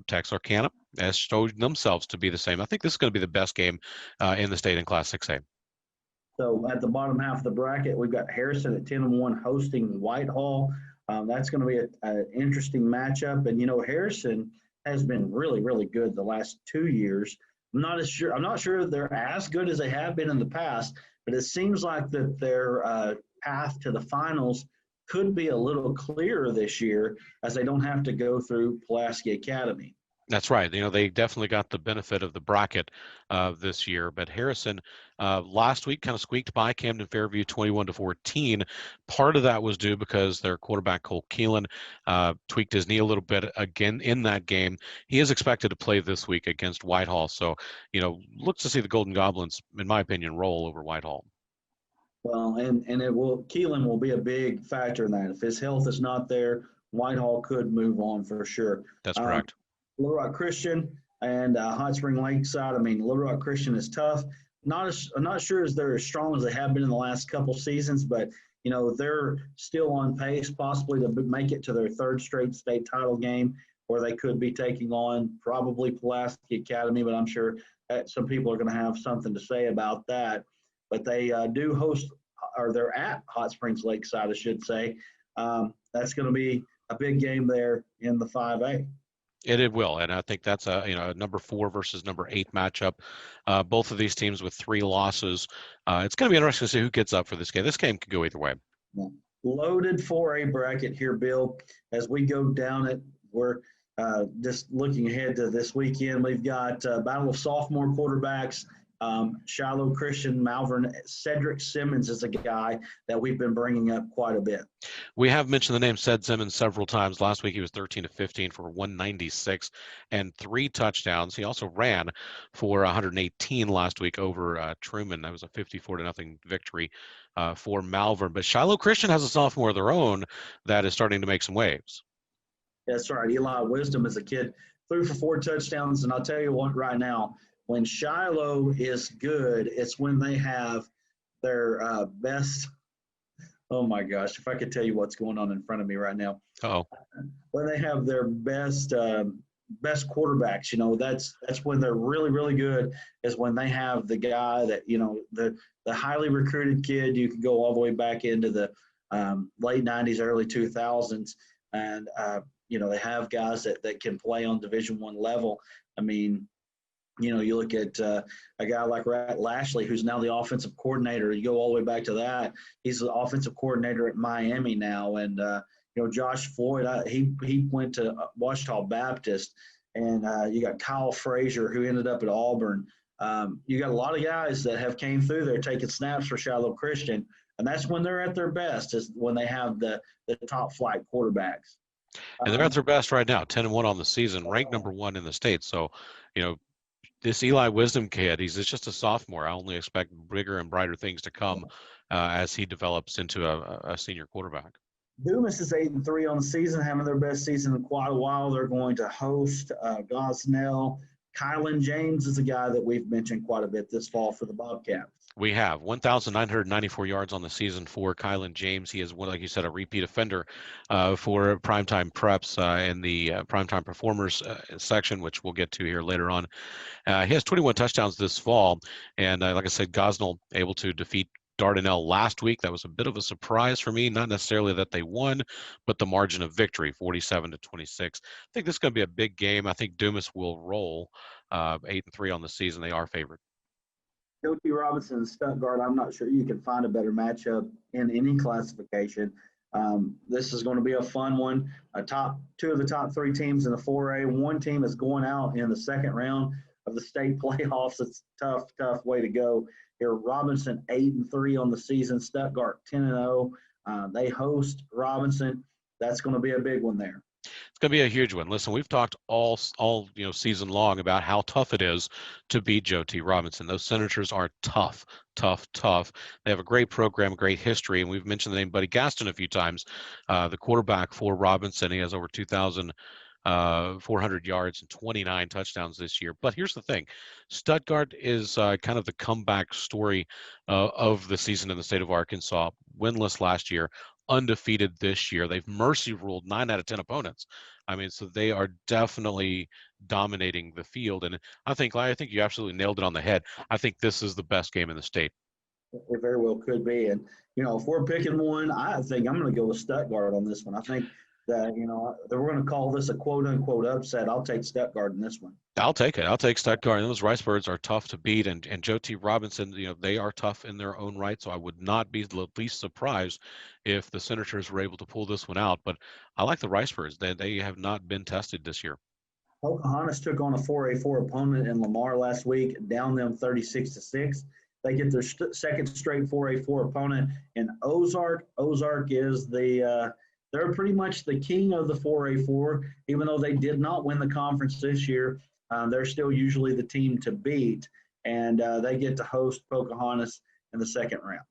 Texarkana has shown themselves to be the same. I think this is going to be the best game in the state in Class 6A. So at the bottom half of the bracket, we've got Harrison at 10-1 hosting Whitehall. That's going to be an interesting matchup. And, Harrison has been really, really good the last 2 years. I'm not sure they're as good as they have been in the past, but it seems like that their path to the finals could be a little clearer this year as they don't have to go through Pulaski Academy. That's right. They definitely got the benefit of the bracket this year. But Harrison last week kind of squeaked by Camden Fairview 21-14. Part of that was due because their quarterback Cole Kylan tweaked his knee a little bit again in that game. He is expected to play this week against Whitehall. So, look to see the Golden Goblins, in my opinion, roll over Whitehall. Well, and Kylan will be a big factor in that. If his health is not there, Whitehall could move on for sure. That's correct. Little Rock Christian and Hot Spring Lakeside. I mean, Little Rock Christian is tough. I'm not sure as they're as strong as they have been in the last couple seasons, but they're still on pace possibly to make it to their 3rd straight state title game, where they could be taking on probably Pulaski Academy. But I'm sure that some people are going to have something to say about that. But they do host, or they're at Hot Springs Lakeside, I should say. That's going to be a big game there in the 5A. It will, and I think that's a number 4 versus number 8 matchup. Both of these teams with 3 losses. It's going to be interesting to see who gets up for this game. This game could go either way. Loaded 4A bracket here, Bill. As we go down it, we're just looking ahead to this weekend. We've got Battle of Sophomore quarterbacks Shiloh Christian, Malvern, Cedric Simmons is a guy that we've been bringing up quite a bit. We have mentioned the name Ced Simmons several times. Last week he was 13 of 15 for 196 and 3 touchdowns. He also ran for 118 last week over Truman. That was a 54-0 victory for Malvern. But Shiloh Christian has a sophomore of their own that is starting to make some waves. That's right. Eli Wisdom is a kid, threw for 4 touchdowns. And I'll tell you what, right now, when Shiloh is good, it's when they have their best. Oh my gosh! If I could tell you what's going on in front of me right now. Oh. When they have their best quarterbacks, that's when they're really, really good. Is when they have the guy that the highly recruited kid. You can go all the way back into the late '90s, early 2000s, and they have guys that can play on Division I level. I mean, you look at a guy like Rat Lashley, who's now the offensive coordinator. You go all the way back to that. He's the offensive coordinator at Miami now. And, Josh Floyd, he went to Washita Baptist. And you got Kyle Frazier, who ended up at Auburn. You got a lot of guys that have came through there taking snaps for Shiloh Christian. And that's when they're at their best, is when they have the top flight quarterbacks. And they're at their best right now, 10-1 on the season, ranked number 1 in the state. So, this Eli Wisdom kid, he's just a sophomore. I only expect bigger and brighter things to come as he develops into a senior quarterback. Dumas is 8-3 on the season, having their best season in quite a while. They're going to host Gosnell. Kylan James is a guy that we've mentioned quite a bit this fall for the Bobcats. We have 1,994 yards on the season for Kylan James. He is, like you said, a repeat offender for Primetime Preps in the Primetime Performers section, which we'll get to here later on. He has 21 touchdowns this fall. And like I said, Gosnell able to defeat Dardanelle last week. That was a bit of a surprise for me. Not necessarily that they won, but the margin of victory, 47-26. I think this is going to be a big game. I think Dumas will roll 8-3 on the season. They are favored. J.T. Robinson and Stuttgart, I'm not sure you can find a better matchup in any classification. This is going to be a fun one. Two of the top 3 teams in the 4A. One team is going out in the second round of the state playoffs. It's a tough way to go here. Robinson 8-3 on the season. Stuttgart 10-0. They host Robinson. That's going to be a big one there. It's going to be a huge one. Listen, we've talked all season long about how tough it is to beat Joe T. Robinson. Those Senators are tough. They have a great program, great history, and we've mentioned the name Buddy Gaston a few times. The quarterback for Robinson, he has over 2,400 yards and 29 touchdowns this year. But here's the thing. Stuttgart is kind of the comeback story of the season in the state of Arkansas. Winless last year, undefeated this year. They've mercy ruled 9 out of 10 opponents. I mean, so they are definitely dominating the field. And I think you absolutely nailed it on the head. I think this is the best game in the state. It very well could be. And, if we're picking one, I think I'm going to go with Stuttgart on this one. I think that, we're going to call this a quote-unquote upset. I'll take Stuttgart in this one. I'll take it. I'll take Stuttgart. And those Ricebirds are tough to beat. And Joe T. Robinson, they are tough in their own right. So I would not be the least surprised if the Senators were able to pull this one out. But I like the Ricebirds. They have not been tested this year. Pocahontas took on a 4A4 opponent in Lamar last week, down them 36-6. They get their second straight 4A4 opponent in Ozark. Ozark is they're pretty much the king of the 4A4, even though they did not win the conference this year. They're still usually the team to beat, and they get to host Pocahontas in the second round.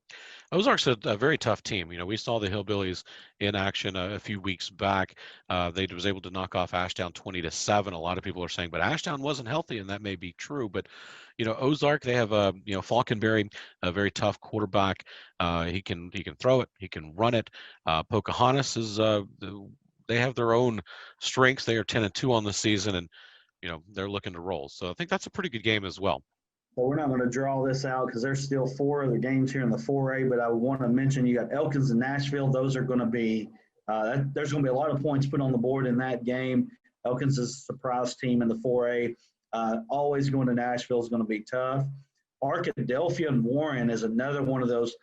Ozark's a very tough team. We saw the Hillbillies in action a few weeks back. They was able to knock off Ashdown 20-7. A lot of people are saying, but Ashdown wasn't healthy, and that may be true. But Ozark, they have Falconberry, a very tough quarterback. He can throw it, he can run it. Pocahontas is they have their own strengths. They are 10-2 on the season, and they're looking to roll. So I think that's a pretty good game as well. So we're not going to draw this out because there's still 4 other games here in the 4A, but I want to mention you got Elkins and Nashville. Those are going to be there's going to be a lot of points put on the board in that game. Elkins is a surprise team in the 4A. Always going to Nashville is going to be tough. Arkadelphia and Warren is another one of those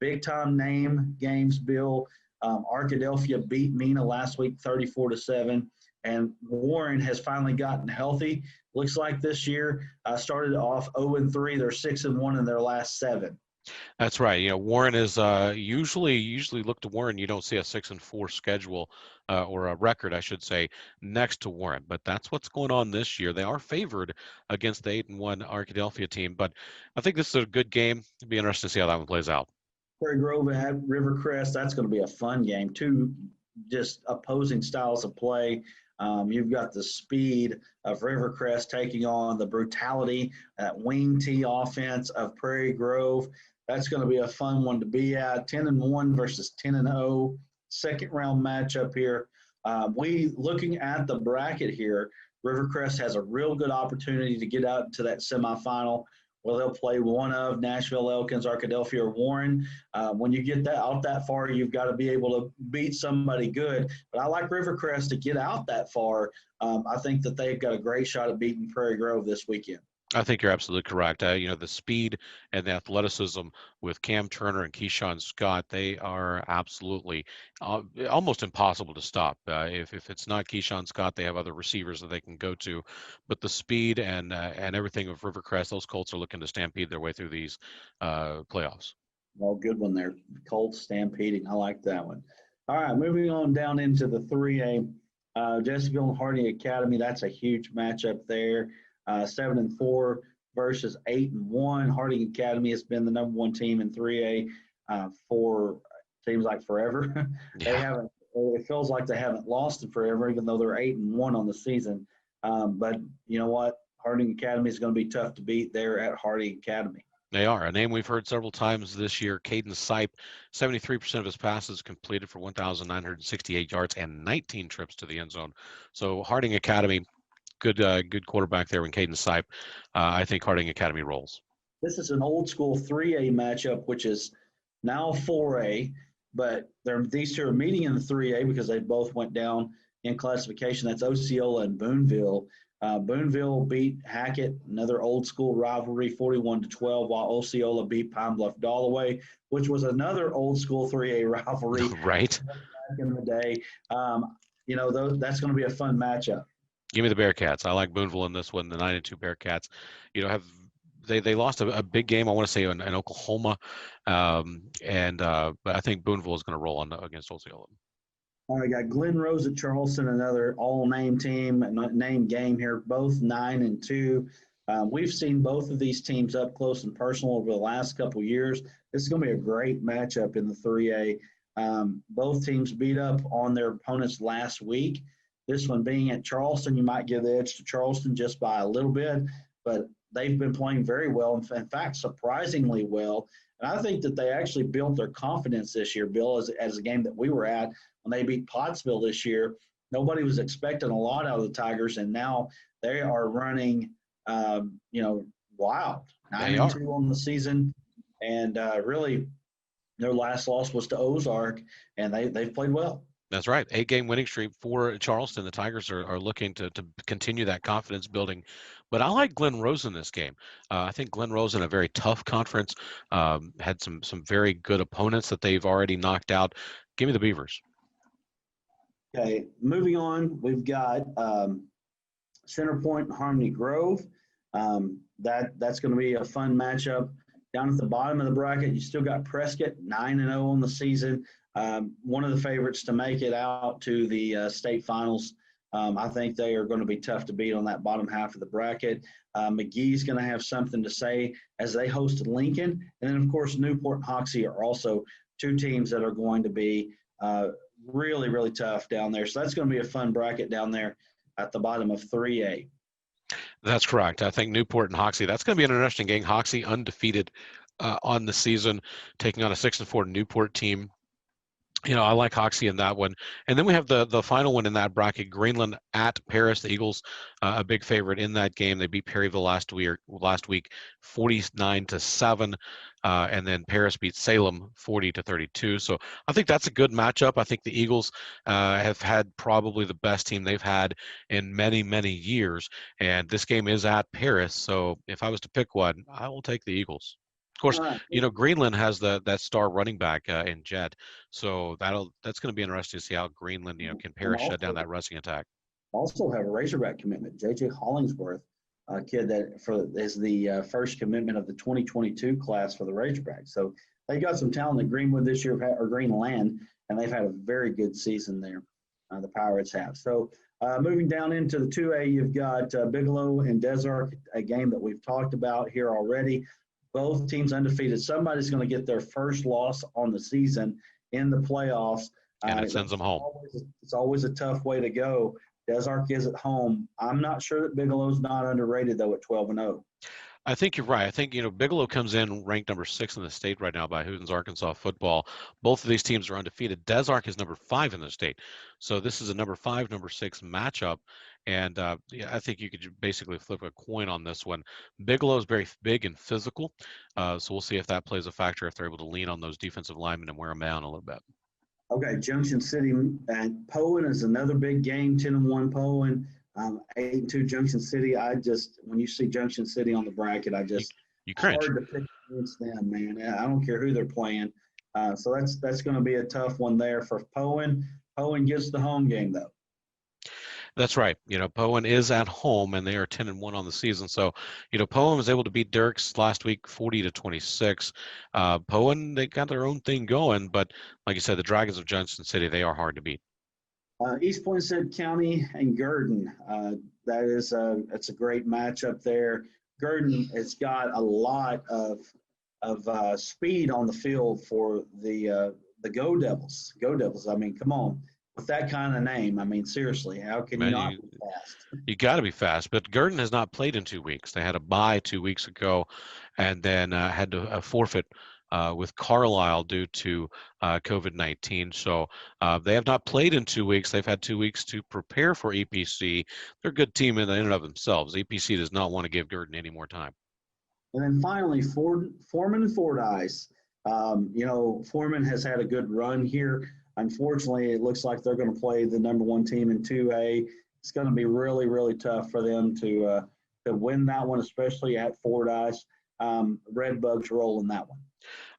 big-time name games, Bill. Arkadelphia beat Mena last week 34-7, and Warren has finally gotten healthy. Looks like this year started off 0-3. They're 6-1 in their last 7. That's right. Warren is usually look to Warren. You don't see a 6-4 schedule or a record, I should say, next to Warren. But that's what's going on this year. They are favored against the 8-1 Arkadelphia team. But I think this is a good game. It'll be interesting to see how that one plays out. Prairie Grove at Rivercrest. That's going to be a fun game. 2 just opposing styles of play. You've got the speed of Rivercrest taking on the brutality, that wing T offense of Prairie Grove. That's going to be a fun one to be at. 10-1 versus 10-0, second round matchup here. Looking at the bracket here, Rivercrest has a real good opportunity to get out to that semifinal where they'll play one of Nashville, Elkins, Arkadelphia, or Warren. When you get that far, you've got to be able to beat somebody good. But I like Rivercrest to get out that far. I think that they've got a great shot at beating Prairie Grove this weekend. I think you're absolutely correct. The speed and the athleticism with Cam Turner and Keyshawn Scott, they are absolutely almost impossible to stop. If it's not Keyshawn Scott, they have other receivers that they can go to. But the speed and everything of Rivercrest, those Colts are looking to stampede their way through these playoffs. Well, good one there. Colts stampeding. I like that one. All right, moving on down into the 3A. Jessica and Harding Academy, that's a huge matchup there. 7-4 versus 8-1. Harding Academy has been the number 1 team in 3A for seems like forever. Yeah. It feels like they haven't lost in forever, even though they're 8-1 on the season. But you know what? Harding Academy is going to be tough to beat there at Harding Academy. They are. A name we've heard several times this year, Caden Sipe, 73% of his passes completed for 1,968 yards and 19 trips to the end zone. So Harding Academy, good quarterback there when Caden Sipe. I think Harding Academy rolls. This is an old school 3A matchup, which is now 4A, but these two are meeting in the 3A because they both went down in classification. That's Osceola and Boonville. Boonville beat Hackett, another old school rivalry, 41-12, while Osceola beat Pine Bluff Dalloway, which was another old school 3A rivalry. Right. Back in the day. That's going to be a fun matchup. Give me the Bearcats. I like Boonville in this one. The 9-2 Bearcats, they lost a big game, I want to say, in Oklahoma, but I think Boonville is going to roll on against Osceola. All right, got Glen Rose at Charleston, another all-name team, name game here, both 9-2. We've seen both of these teams up close and personal over the last couple of years. This is going to be a great matchup in the 3A. Both teams beat up on their opponents last week. This one being at Charleston, you might give the edge to Charleston just by a little bit, but they've been playing very well, in fact, surprisingly well. And I think that they actually built their confidence this year, Bill, as a game that we were at when they beat Pottsville this year. Nobody was expecting a lot out of the Tigers, and now they are running, wild. 9-2 on the season, and really their last loss was to Ozark, and they've played well. That's right. 8-game winning streak for Charleston. The Tigers are looking to continue that confidence building. But I like Glen Rose in this game. I think Glen Rose in a very tough conference, had some very good opponents that they've already knocked out. Give me the Beavers. Okay, moving on, we've got Center Point and Harmony Grove. That's going to be a fun matchup. Down at the bottom of the bracket, you still got Prescott, 9-0 on the season. One of the favorites to make it out to the state finals. I think they are going to be tough to beat on that bottom half of the bracket. McGee's going to have something to say as they host Lincoln. And then, of course, Newport and Hoxie are also two teams that are going to be really, really tough down there. So that's going to be a fun bracket down there at the bottom of 3A. That's correct. I think Newport and Hoxie, that's going to be an interesting game. Hoxie undefeated on the season, taking on a 6-4 Newport team. I like Hoxie in that one. And then we have the final one in that bracket, Greenland at Paris. The Eagles, a big favorite in that game. They beat Perryville last week 49-7. And then Paris beat Salem 40-32. So I think that's a good matchup. I think the Eagles have had probably the best team they've had in many, many years. And this game is at Paris. So if I was to pick one, I will take the Eagles. Of course, Greenland has that star running back in Jet, so that's going to be interesting to see how Greenland, can Paris shut down that rushing attack. also have a Razorback commitment, J.J. Hollingsworth, a kid that is the first commitment of the 2022 class for the Razorbacks. So they got some talent at Greenwood this year, or Greenland, and they've had a very good season there. The Pirates have. So moving down into the 2A, you've got Bigelow and Desark, a game that we've talked about here already. Both teams undefeated. Somebody's going to get their first loss on the season in the playoffs. And it sends them home. It's always a tough way to go. Desark is at home. I'm not sure that Bigelow's not underrated, though, at 12-0. I think you're right. I think, Bigelow comes in ranked number 6 in the state right now by Hootens Arkansas football. Both of these teams are undefeated. Desark is number 5 in the state. So this is a number 5, number 6 matchup. And I think you could basically flip a coin on this one. Bigelow is very big and physical. So we'll see if that plays a factor, if they're able to lean on those defensive linemen and wear them down a little bit. Okay, Junction City and Poen is another big game, 10-1 Poen. 8-2 Junction City. When you see Junction City on the bracket, you cringe. Hard to pick against them, man. I don't care who they're playing. So that's going to be a tough one there for Poen. Poen gets the home game though. That's right. Poen is at home and they are 10-1 on the season. So, Poen was able to beat Dirks last week 40-26. Poen, they got their own thing going, but like you said, the Dragons of Junction City, they are hard to beat. East Poinsett County and Gurdon. It's a great matchup there. Gurdon has got a lot of speed on the field for the Go Devils. Go Devils. I mean, come on. With that kind of name, I mean, seriously, how can you not be fast? You got to be fast. But Gurdon has not played in 2 weeks. They had a bye 2 weeks ago and then had to forfeit with Carlisle due to COVID-19. So they have not played in 2 weeks. They've had 2 weeks to prepare for EPC. They're a good team in and of themselves. EPC does not want to give Gurdon any more time. And then finally, Foreman and Fordyce. Foreman has had a good run here. Unfortunately, it looks like they're going to play the number 1 team in 2A. It's going to be really, really tough for them to win that one, especially at Fordyce. Redbugs roll in that one.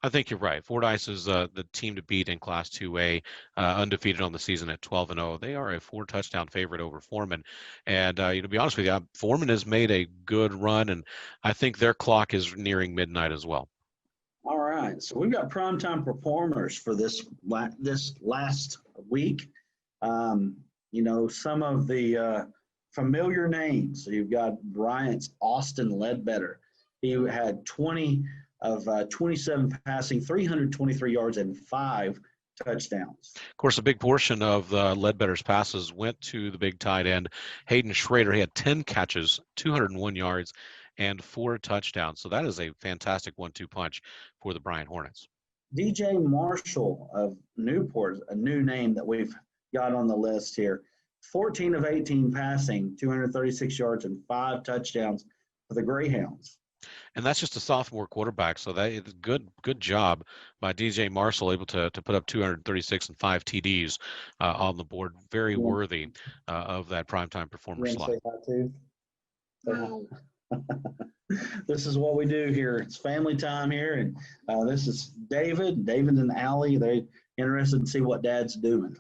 I think you're right. Fordyce is the team to beat in Class 2A, undefeated on the season at 12-0. They are a 4-touchdown favorite over Foreman. And to be honest with you, Foreman has made a good run, and I think their clock is nearing midnight as well. All right, so we've got primetime performers for this last week. Some of the familiar names. So you've got Bryant's Austin Ledbetter. He had 20 of 27 passing, 323 yards, and 5 touchdowns. Of course, a big portion of Ledbetter's passes went to the big tight end, Hayden Schrader. He had 10 catches, 201 yards, and 4 touchdowns. So that is a fantastic 1-2 punch for the Bryant Hornets. DJ Marshall of Newport, a new name that we've got on the list here. 14 of 18 passing, 236 yards, and 5 touchdowns for the Greyhounds. And that's just a sophomore quarterback, so that is good job by DJ Marshall, able to put up 236 and 5 TDs on the board. Very worthy of that primetime performer slot. This is what we do here. It's family time here, and this is David and Allie. They're interested to see what Dad's doing.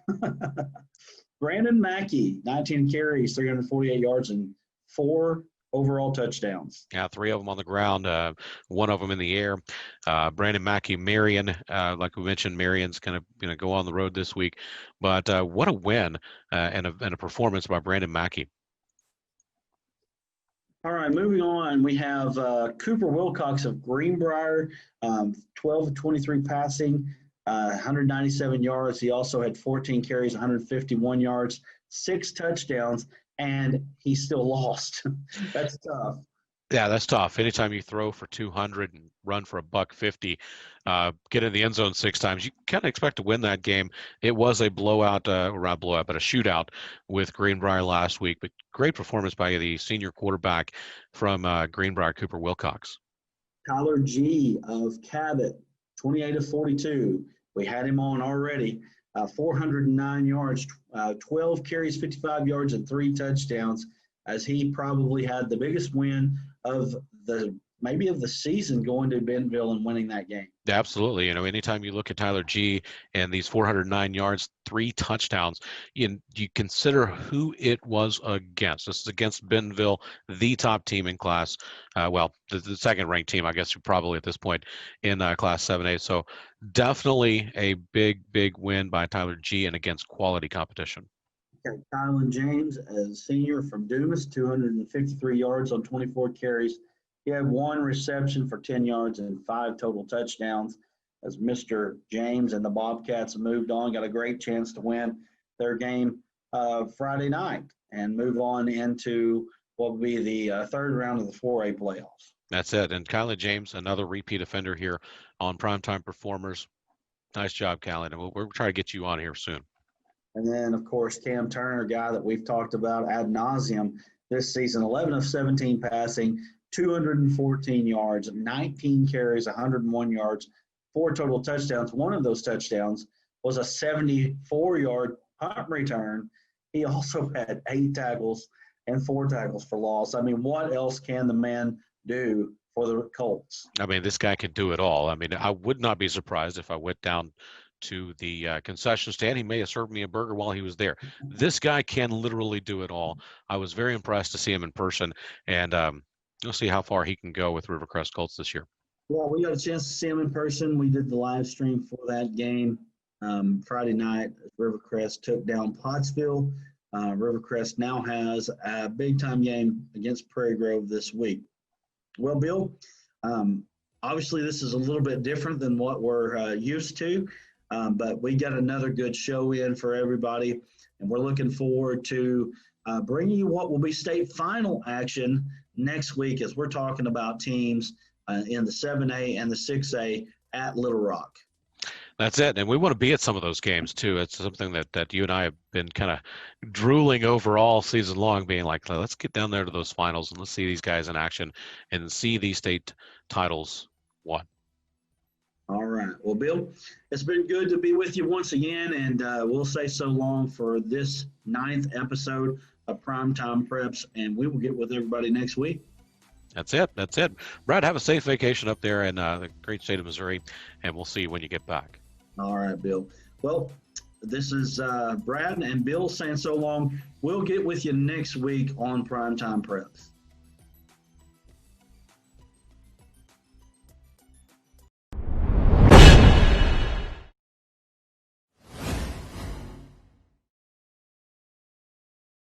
Brandon Mackey, 19 carries, 348 yards, and 4 overall touchdowns. Yeah, 3 of them on the ground, 1 of them in the air. Brandon Mackey, Marion, like we mentioned, Marion's going to go on the road this week. But what a win and a performance by Brandon Mackey. All right, moving on, we have Cooper Wilcox of Greenbrier, 12 of 23 passing, 197 yards. He also had 14 carries, 151 yards, 6 touchdowns, and he still lost. That's tough. Yeah, that's tough. Anytime you throw for 200 and run for $150, get in the end zone 6 times, you kind of expect to win that game. It was a blowout, or not blowout, but a shootout with Greenbrier last week. But great performance by the senior quarterback from Greenbrier, Cooper Wilcox. Tyler G. of Cabot, 28 of 42. We had him on already. 409 yards, 12 carries, 55 yards, and 3 touchdowns, as he probably had the biggest win of the maybe of the season going to Bentonville and winning that game. Absolutely. Anytime you look at Tyler G and these 409 yards, 3 touchdowns, you consider who it was against. This is against Bentonville, the top team in class. The second-ranked team, I guess, probably at this point in Class 7A. So definitely a big, big win by Tyler G and against quality competition. Okay, Kylan James, a senior from Dumas, 253 yards on 24 carries. He had 1 reception for 10 yards and 5 total touchdowns as Mr. James and the Bobcats moved on, got a great chance to win their game Friday night and move on into what will be the third round of the 4A playoffs. That's it. And Kylan James, another repeat offender here on Primetime Performers. Nice job, Kylan. And we'll try to get you on here soon. And then, of course, Cam Turner, a guy that we've talked about ad nauseum this season, 11 of 17 passing, 214 yards, 19 carries, 101 yards, 4 total touchdowns. One of those touchdowns was a 74-yard punt return. He also had 8 tackles and 4 tackles for loss. I mean, what else can the man do for the Colts? I mean, this guy can do it all. I mean, I would not be surprised if I went down to the concession stand. He may have served me a burger while he was there. This guy can literally do it all. I was very impressed to see him in person, and we'll see how far he can go with Rivercrest Colts this year. Well, we got a chance to see him in person. We did the live stream for that game Friday night. Rivercrest took down Pottsville. Rivercrest now has a big-time game against Prairie Grove this week. Well, Bill, obviously this is a little bit different than what we're used to, but we got another good show in for everybody, and we're looking forward to bringing you what will be state final action next week as we're talking about teams in the 7A and the 6A at Little Rock. That's it. And we want to be at some of those games, too. It's something that you and I have been kind of drooling over all season long, being like, let's get down there to those finals and let's see these guys in action and see these state titles won. All right. Well, Bill, it's been good to be with you once again, and we'll say so long for this 9th episode of Primetime Preps, and we will get with everybody next week. That's it. That's it. Brad, have a safe vacation up there in the great state of Missouri, and we'll see you when you get back. All right, Bill. Well, this is Brad and Bill saying so long. We'll get with you next week on Primetime Preps.